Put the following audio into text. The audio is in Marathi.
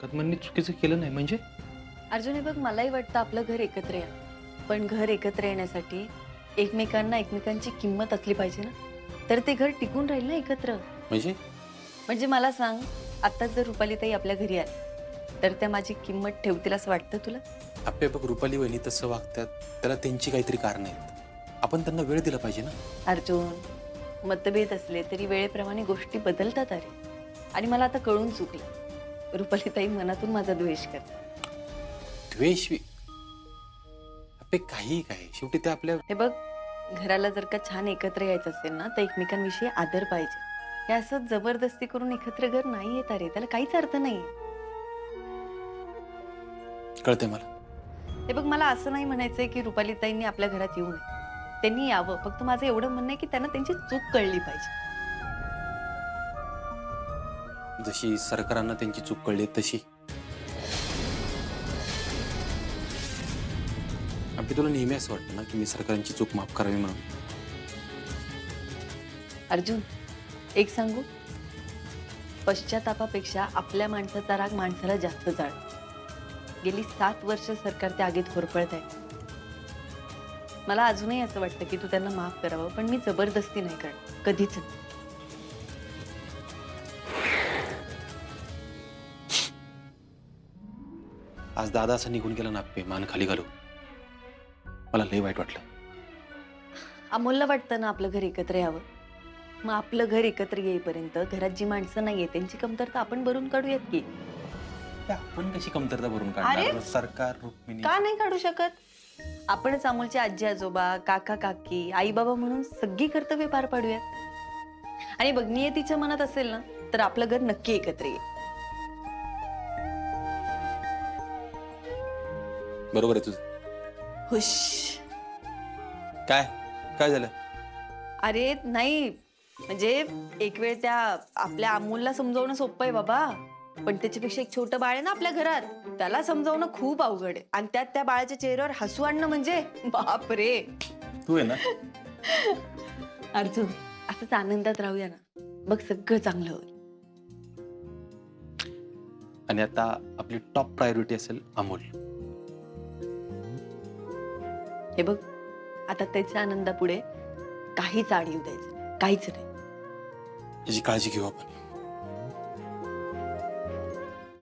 कदमांनी चुकीचं केलं नाही म्हणजे? अर्जुन, हे बघ, मलाही वाटतं आपलं घर एकत्र या, पण घर एकत्र येण्यासाठी एकमेकांना एकमेकांची किंमत असली पाहिजे ना, तर ते घर टिकून राहील ना एकत्र. म्हणजे मला सांग, आता जर रुपालीताई आपल्या घरी आली तर त्या माझी किंमत ठेवतील असं वाटतं तुला? आपे बघ, रुपाली वहिनी तसं वागतात, त्याला त्यांची काहीतरी कारण आहेत. आपण त्यांना वेळ दिला पाहिजे ना. अर्जुन, मतभेद असले तरी वेळेप्रमाणे गोष्टी बदलतात अरे. आणि मला आता कळून चुकलं, रुपालीताई मनातून माझा द्वेष करतात. द्वेष आपे काही काय, शेवटी ते आपल्या. हे बघ, घराला जर का छान एकत्र यायचं असेल ना, तर एकमेकांविषयी आदर पाहिजे. हे असं जबरदस्ती करून एकत्र घर नाही येत अरे, त्याला काहीच अर्थ नाही. कळते मला. हे बघ, मला असं नाही म्हणायचंय की रुपालीताईंनी आपल्या घरात येऊ नये, त्यांनी यावं. फक्त माझं एवढं म्हणणं आहे की त्यांना त्यांची चूक कळली पाहिजे. जशी सरकारांना त्यांची चूक कळली तशी. आपली तुला नेहमी असं वाटतं ना की मी सरकारांची चूक माफ करावी म्हणून? अर्जुन, एक सांगू, पश्चातापापेक्षा आपल्या माणसाचा राग माणसाला जास्त जाळतो. गेली 7 वर्ष सरकार त्या आगीत होरपळत आहे. मला अजूनही असं वाटतं की तू त्यांना माफ करावं, पण मी जबरदस्ती नाही करणार, कधीच नाही. आज दादा असं निघून गेला ना आपे, मान खाली घालू, मला लय वाईट वाटलं. अमोलला वाटतं ना आपलं घर एकत्र यावं. मग आपलं घर एकत्र येईपर्यंत घरात जी माणसं नाहीये त्यांची कमतरता आपण भरून काढूयात की. आपण कशी कमतरता भरून अरे! काढणार? सरकार, रुक्मिणी. का नाही काढू शकत? आपणच अमोलचे आजी आजोबा, काका काकी, आई बाबा म्हणून सगळी कर्तव्य पार पाडूयात. आणि बघ, नियतीच्या मनात असेल ना, तर आपलं घर नक्की एकत्र येईल. बरोबर आहे तुझं. हुश. काय काय झालं? अरे नाही, म्हणजे एक वेळ त्या आपल्या अमोलला समजावणं सोपं आहे बाबा, पण त्याच्यापेक्षा एक छोटं बाळ आहे ना आपल्या घरात, त्याला समजावणं खूप अवघड आहे. आणि त्यात त्या बाळाच्या चेहऱ्यावर हसू आणणं म्हणजे बाप रे. तू आहे ना. अर्जुन, असंच आनंदात राहूया ना, बघ सगळं चांगलं होईल. आणि आता आपली टॉप प्रायोरिटी असेल अमोल. हे बघ, आता त्याच्या आनंदापुढे काहीच आड येऊ द्यायचं, काहीच नाही. याची काळजी घेऊ आपण.